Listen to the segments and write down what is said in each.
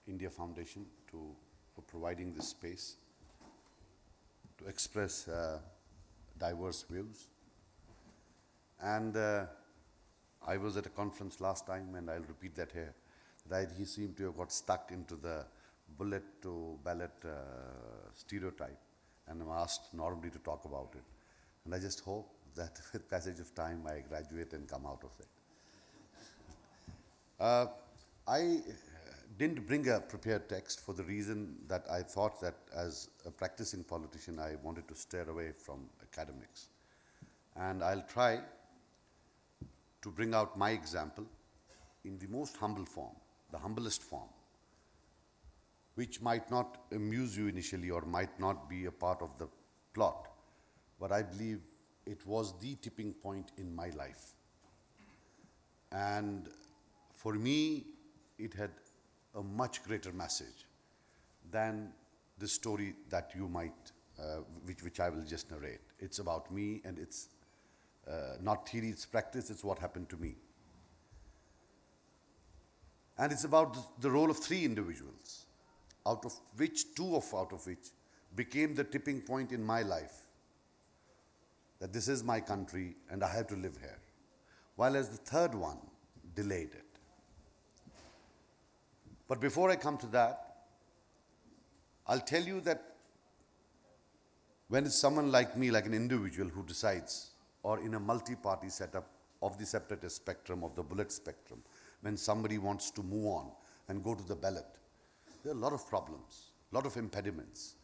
India Foundation for providing this space to express diverse views. And I was at a conference last time, and I'll repeat that here, that he seemed to have got stuck into the bullet to ballot stereotype, and I'm asked normally to talk about it. And I just hope that with passage of time I graduate and come out of it. I didn't bring a prepared text for the reason that I thought that as a practicing politician I wanted to steer away from academics. And I'll try to bring out my example in the most humble form, the humblest form, which might not amuse you initially or might not be a part of the plot, but I believe it was the tipping point in my life. And for me, it had a much greater message than the story that you might, which I will just narrate. It's about me, and it's not theory, it's practice, it's what happened to me. And it's about the role of three individuals, out of which two out of which became the tipping point in my life, that this is my country and I have to live here, while as the third one delayed it. But before I come to that, I'll tell you that when it's someone like me, like an individual who decides, or in a multi-party setup of the separatist spectrum, of the bullet spectrum, when somebody wants to move on and go to the ballot, there are a lot of problems, a lot of impediments.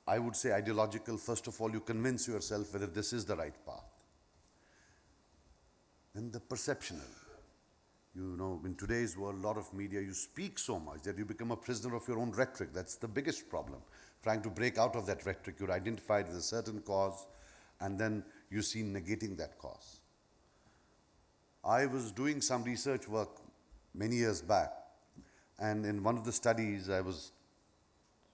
I would say ideological. First of all, you convince yourself whether this is the right path. Then the perceptional. You know, in today's world, a lot of media, you speak so much that you become a prisoner of your own rhetoric. That's the biggest problem. Trying to break out of that rhetoric, you're identified with a certain cause, and then you see negating that cause. I was doing some research work many years back, and in one of the studies, I was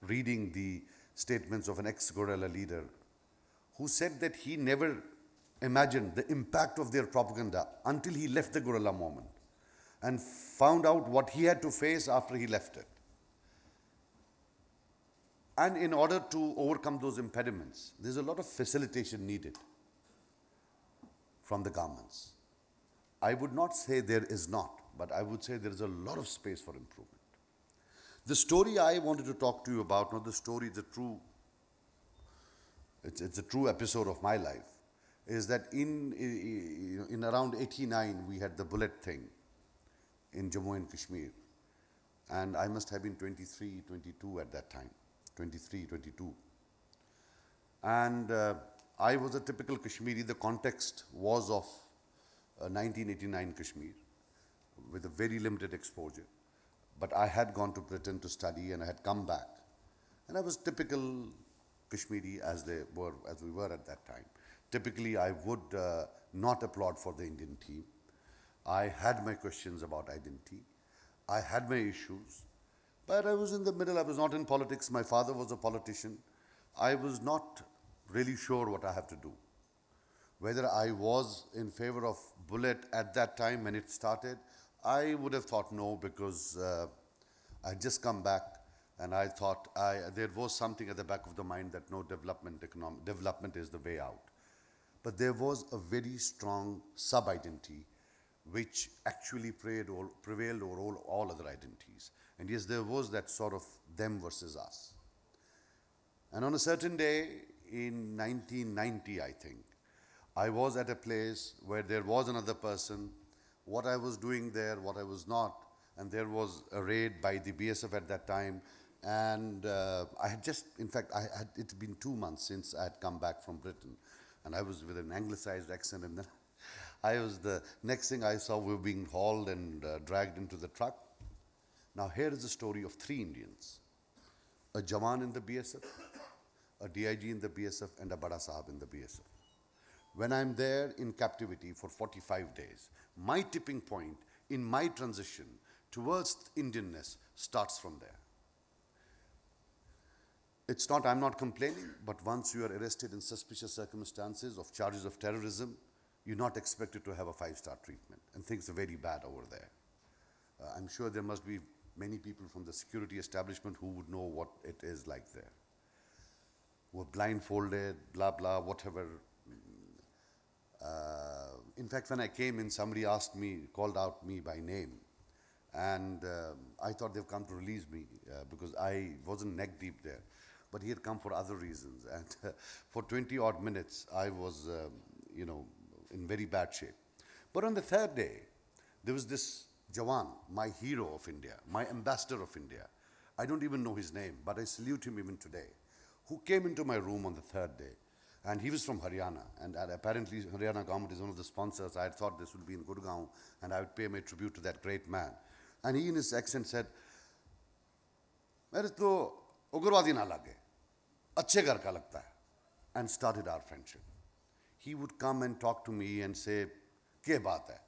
reading the statements of an ex-guerrilla leader who said that he never imagined the impact of their propaganda until he left the guerrilla movement and found out what he had to face after he left it. And in order to overcome those impediments, there's a lot of facilitation needed from the governments. I would not say there is not, but I would say there is a lot of space for improvement. The story I wanted to talk to you about, not the story, it's a true episode of my life, is that in around 89, we had the bullet thing in Jammu and Kashmir. And I must have been 23, 22 at that time, 23, 22. And I was a typical Kashmiri. The context was of 1989 Kashmir, with a very limited exposure. But I had gone to Britain to study, and I had come back. And I was typical Kashmiri as we were at that time. Typically, I would not applaud for the Indian team. I had my questions about identity. I had my issues. But I was in the middle. I was not in politics. My father was a politician. I was not really sure what I have to do. Whether I was in favor of bullet at that time when it started, I would have thought no, because I had just come back, and I thought there was something at the back of the mind that no, development is the way out. But there was a very strong sub-identity which actually prevailed over all other identities. And yes, there was that sort of them versus us. And on a certain day in 1990, I think, I was at a place where there was another person, what I was doing there, what I was not, and there was a raid by the BSF at that time. And I had just, in fact, it's been 2 months since I had come back from Britain, and I was with an anglicized accent, and then the next thing I saw, we were being hauled and dragged into the truck. Now here is the story of 3 Indians, a Jawan in the BSF, a DIG in the BSF, and a Bada Sahab in the BSF. When I'm there in captivity for 45 days, my tipping point in my transition towards Indianness starts from there. It's not, I'm not complaining, but once you are arrested in suspicious circumstances of charges of terrorism, you're not expected to have a 5-star treatment, and things are very bad over there. I'm sure there must be many people from the security establishment who would know what it is like there. Were blindfolded, blah, blah, whatever. In fact, when I came in, somebody asked me, called out me by name. And I thought they've come to release me because I wasn't neck deep there. But he had come for other reasons. And for 20 odd minutes, I was, in very bad shape. But on the third day, there was this Jawan, my hero of India, my ambassador of India. I don't even know his name, but I salute him even today, who came into my room on the third day. And he was from Haryana, and apparently Haryana government is one of the sponsors. I had thought this would be in Gurgaon, and I would pay my tribute to that great man. And he in his accent said, मेरे तो उग्रवादी ना लगे, अच्छे घर का लगता है, and started our friendship. He would come and talk to me and say, क्या बात है?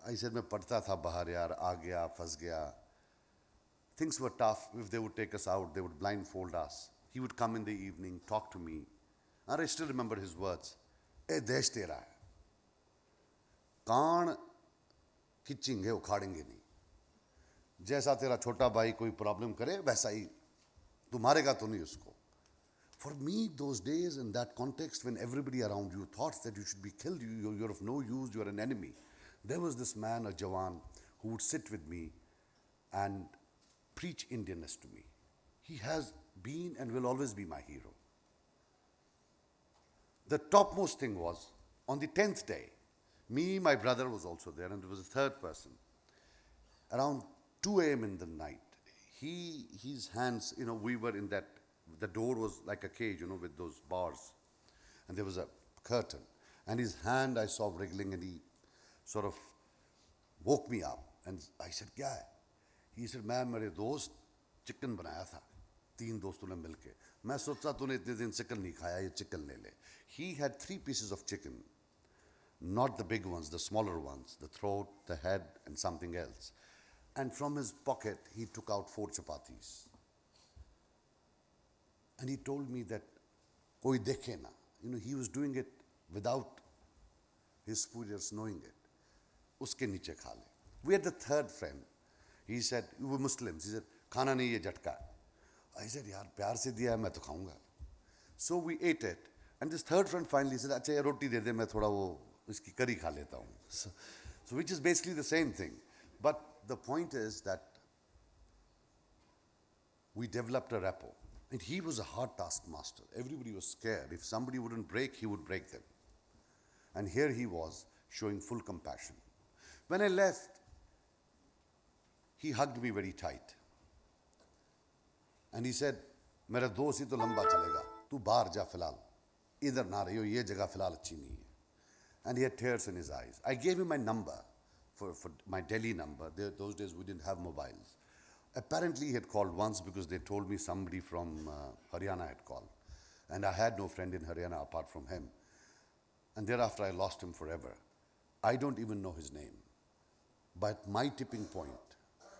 I said, मैं पढ़ता था बाहर यार, आ गया, फंस गया. Things were tough. If they would take us out, they would blindfold us. He would come in the evening, talk to me. And I still remember his words. ए देश तेरा है. कान खींचेंगे, उखाड़ेंगे नहीं. जैसा तेरा छोटा भाई कोई प्रॉब्लम करे, वैसा ही तू मारेगा तो नहीं उसको. For me, those days in that context, when everybody around you thought that you should be killed, you're of no use, you're an enemy, there was this man, a Jawan, who would sit with me and preach Indianness to me. He has been and will always be my hero. The topmost thing was, on the 10th day, my brother was also there, and there was a third person. Around 2 a.m. in the night, his hands, we were in that, the door was like a cage, with those bars. And there was a curtain. And his hand I saw wriggling, and he sort of woke me up. And I said, क्या है? He said, मैं मेरे दोस्त chicken बनाया था, 3 दोस्तों ने मिलके. मैं सोचा तूने इतने दिन चिकन नहीं खाया, ये चिकन ले ले. He had 3 pieces of chicken, not the big ones, the smaller ones, the throat, the head, and something else. And from his pocket, he took out 4 chapatis. And he told me that, koi dekhe na. He was doing it without his superiors knowing it. Uske niche kha le. We had the third friend. He said, we were Muslims. He said, khana nahi ye jatka. I said, yaar, pyar se diya hai, main to khaunga. So we ate it. And this third friend finally said, acha ye roti de de, main thoda wo iski curry kha leta hu. So which is basically the same thing. But the point is that we developed a rapport. And he was a hard taskmaster. Everybody was scared. If somebody wouldn't break, he would break them. And here he was, showing full compassion. When I left, he hugged me very tight. And he said, मेरा दोस्त ही तो लंबा चलेगा. तू बाहर जा फिलहाल. इधर ना रहियो, ये जगह फिलहाल अच्छी नहीं है. And he had tears in his eyes. I gave him my number, for my Delhi number. Those days we didn't have mobiles. Apparently he had called once because they told me somebody from Haryana had called. And I had no friend in Haryana apart from him. And thereafter I lost him forever. I don't even know his name. But my tipping point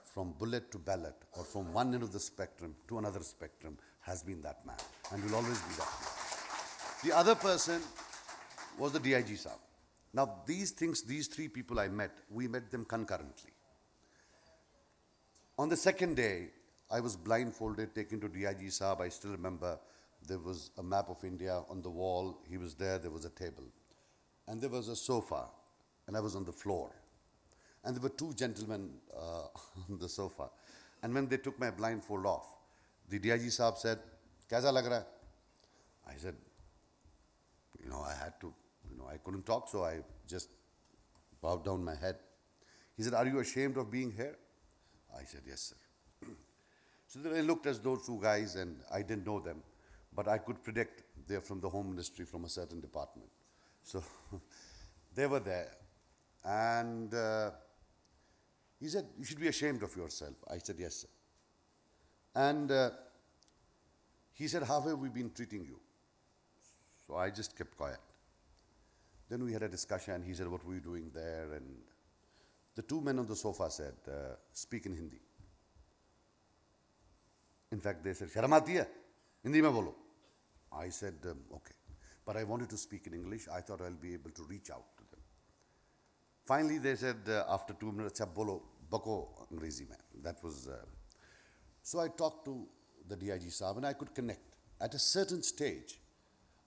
from bullet to ballot, or from one end of the spectrum to another spectrum, has been that man, and will always be that man. The other person was the DIG Saab. Now these 3 people I met, we met them concurrently. On the second day, I was blindfolded, taken to DIG Saab. I still remember there was a map of India on the wall. He was there was a table. And there was a sofa, and I was on the floor. And there were 2 gentlemen on the sofa. And when they took my blindfold off, the DIG Saab said, "Kaisa lag raha hai?" I said, I had to, I couldn't talk, so I just bowed down my head. He said, "Are you ashamed of being here?" I said, "Yes, sir." So then I looked as those 2 guys, and I didn't know them, but I could predict they're from the Home Ministry, from a certain department. So they were there. And he said, "You should be ashamed of yourself." I said, "Yes, sir." And he said, "How have we been treating you?" So I just kept quiet. Then we had a discussion. He said, "What were you doing there?" And the 2 men on the sofa said, "Speak in Hindi." In fact, they said, "Sharam aati hai? Hindi mein bolo." I said, "Okay." But I wanted to speak in English. I thought I'll be able to reach out to them. Finally, they said, after 2 minutes, "Ab bolo, Bako Angrezi mein. That was. So I talked to the DIG Saab and I could connect. At a certain stage,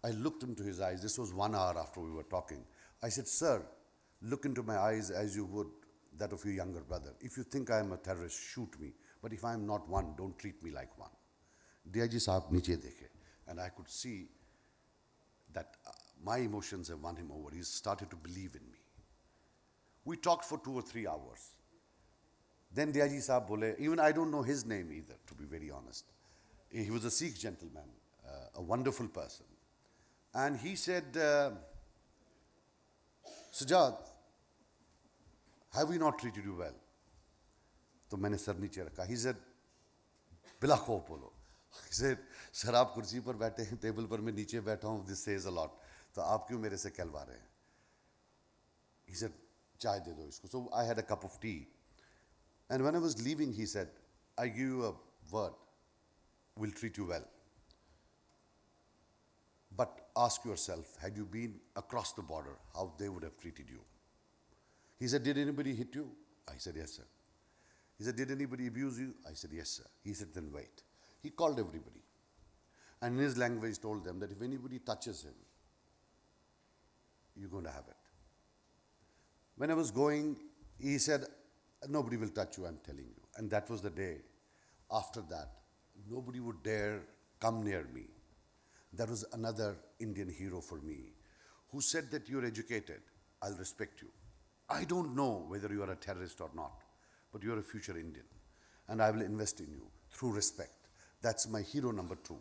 I looked into his eyes. This was 1 hour after we were talking. I said, "Sir, look into my eyes as you would that of your younger brother. If you think I am a terrorist, shoot me. But if I am not one, don't treat me like one." DIG Saab niche dekhe. And I could see that my emotions have won him over. He started to believe in me. We talked for 2 or 3 hours. Then DIG Saab bole, even I don't know his name either, to be very honest. He was a Sikh gentleman, a wonderful person. And he said, "Sajjad, have we not treated you well?" तो मैंने sir नीचे रखा. He said, "बिला खौफ बोलो." He said, "sir आप कुर्सी पर बैठे हैं, टेबल पर मैं नीचे बैठा हूँ, this says a lot. तो आप क्यों मेरे से कहलवा रहे हैं?" He said, "चाय दे दो इसको." So I had a cup of tea. And when I was leaving, he said, "I give you a word, we'll treat you well. But ask yourself, had you been across the border, how they would have treated you." He said, "Did anybody hit you?" I said, "Yes, sir." He said, "Did anybody abuse you?" I said, "Yes, sir." He said, "Then wait." He called everybody. And in his language told them that if anybody touches him, you're going to have it. When I was going, he said, "Nobody will touch you, I'm telling you." And that was the day. After that, nobody would dare come near me. That was another Indian hero for me, who said that you're educated, I'll respect you. I don't know whether you are a terrorist or not, but you're a future Indian. And I will invest in you through respect. That's my hero number 2.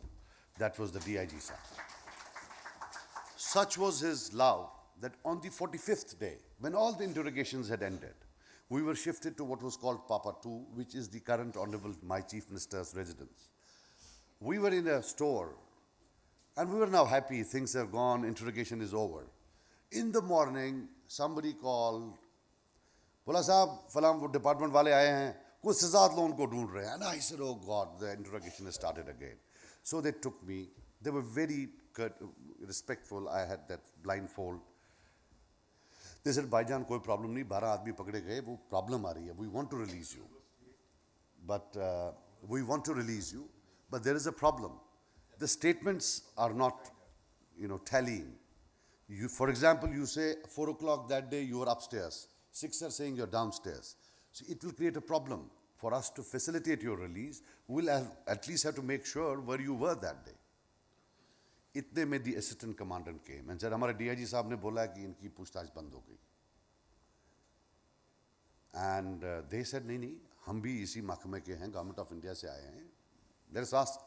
That was the DIG sir. Such was his love that on the 45th day, when all the interrogations had ended, we were shifted to what was called Papa 2, which is the current Honorable my Chief Minister's residence. We were in a store, and we were now happy, things have gone, interrogation is over. In the morning, somebody called, बोला साहब फलां वो department वाले आए हैं, कुछ सजाद लोग उनको ढूंढ रहे हैं. And I said, "Oh God, the interrogation has started again." So they took me. They were very respectful. I had that blindfold. They said, "भाईजान कोई प्रॉब्लम नहीं, 12 आदमी पकड़े गए, वो प्रॉब्लम आ रही है. We want to release you. But we want to release you, but there is a problem. The statements are not, tallying. You, for example, you say 4 o'clock that day you were upstairs. 6 are saying you're downstairs. So it will create a problem. For us to facilitate your release, we'll at least have to make sure where you were that day. इतने में the assistant commandant came and said, हमारे DIG साहब ने बोला कि इनकी पूछताछ बंद हो गई. And they said, नहीं, हम भी इसी महकमे के हैं, गवर्नमेंट ऑफ इंडिया से आए हैं. Let us ask.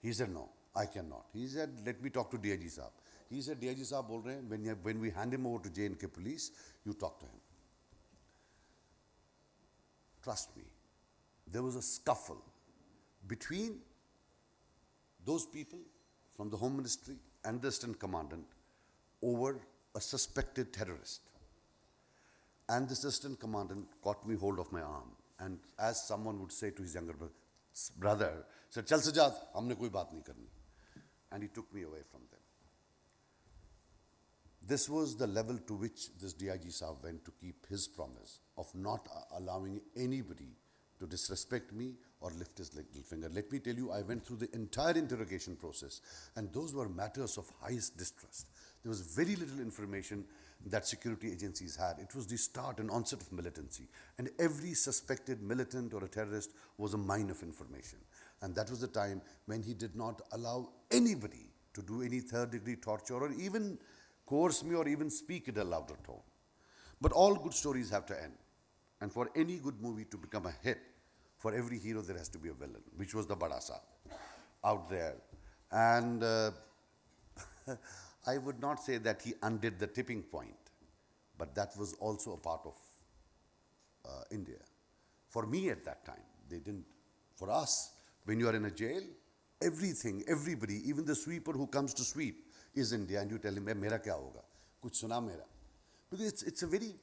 He said, "No, I cannot." He said, "Let me talk to DIG साहब." He said, "DIG साहब बोल रहे हैं, when we hand him over to J&K police, you talk to him." Trust me, there was a scuffle between those people from the Home Ministry and the Assistant Commandant over a suspected terrorist. And the Assistant Commandant caught me hold of my arm, and as someone would say to his younger brother, said, "Chal Sajjad, humne koi baat nahi karni." And he took me away from them. This was the level to which this DIG Saab went to keep his promise of not allowing anybody to disrespect me or lift his little finger. Let me tell you, I went through the entire interrogation process, and those were matters of highest distrust. There was very little information that security agencies had. It was the start and onset of militancy, and every suspected militant or a terrorist was a mine of information. And that was the time when he did not allow anybody to do any third-degree torture or even coerce me or even speak in a louder tone. But all good stories have to end. And for any good movie to become a hit, for every hero there has to be a villain, which was the Bada Saab out there. And I would not say that he undid the tipping point, but that was also a part of India. For me at that time, they didn't. For us, when you are in a jail, everything, everybody, even the sweeper who comes to sweep is India, and you tell him, "Mera kya hoga? Kuch suna mera." Because it's a very,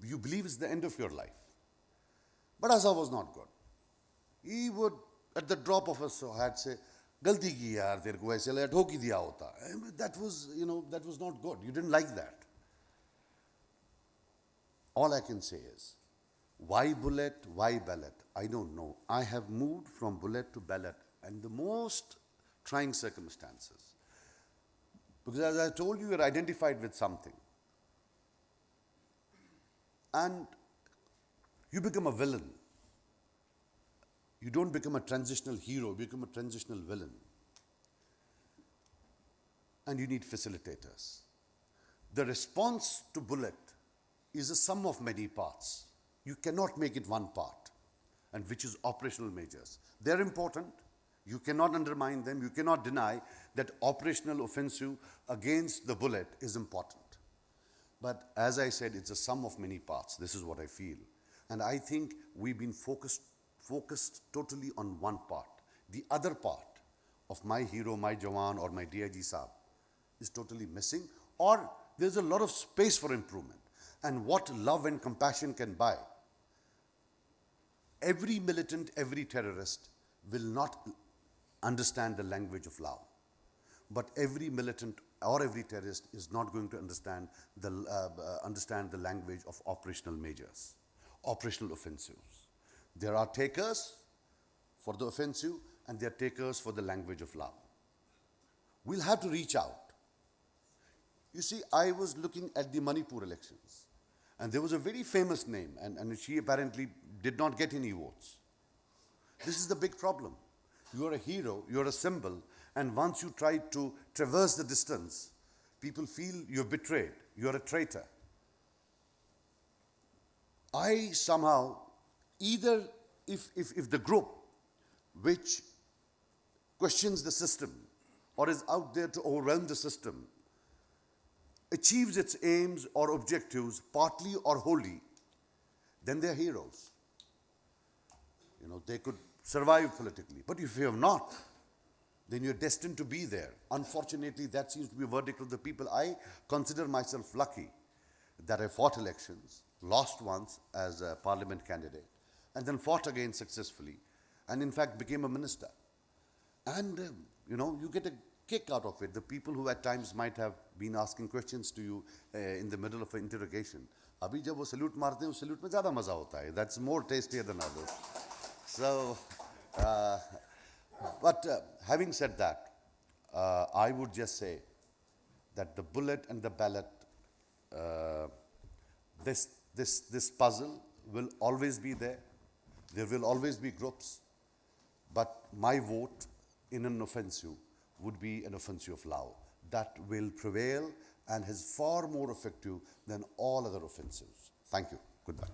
you believe it's the end of your life. But Asa was not good. He would, at the drop of a hat, say, "Galti ki yaar, tere ko aise laya dhoki diya hota." That was, that was not good. You didn't like that. All I can say is, Why bullet? Why ballot? I don't know. I have moved from bullet to ballot and the most trying circumstances. Because as I told you, you're identified with something. And you become a villain. You don't become a transitional hero, you become a transitional villain. And you need facilitators. The response to bullet is a sum of many parts. You cannot make it one part, and which is operational measures. They're important. You cannot undermine them. You cannot deny that operational offensive against the bullet is important. But as I said, it's a sum of many parts. This is what I feel. And I think we've been focused totally on one part. The other part of my hero, my Jawan, or my DIG Saab is totally missing, or there's a lot of space for improvement. And what love and compassion can buy. Every militant, every terrorist will not understand the language of love. But every militant or every terrorist is not going to understand the language of operational measures, operational offensives. There are takers for the offensive and there are takers for the language of love. We'll have to reach out. You see, I was looking at the Manipur elections and there was a very famous name and she apparently did not get any votes. This is the big problem. You are a hero, you are a symbol, and once you try to traverse the distance, people feel you're betrayed, you're a traitor. I somehow, either if the group which questions the system or is out there to overwhelm the system achieves its aims or objectives partly or wholly, then they're heroes. You know, they could survive politically. But if you have not, then you're destined to be there. Unfortunately, that seems to be a verdict of the people. I consider myself lucky that I fought elections, lost once as a parliament candidate, and then fought again successfully, and in fact became a minister. And, you know, you get a kick out of it. The people who at times might have been asking questions to you in the middle of an interrogation. Abhi jab wo salute marte hain, us salute mein zyada maza hota hai. That's more tastier than others. So, but having said that, I would just say that the bullet and the ballot, this puzzle will always be there. There will always be groups, but my vote in an offensive would be an offensive of love that will prevail and is far more effective than all other offensives. Thank you. Goodbye.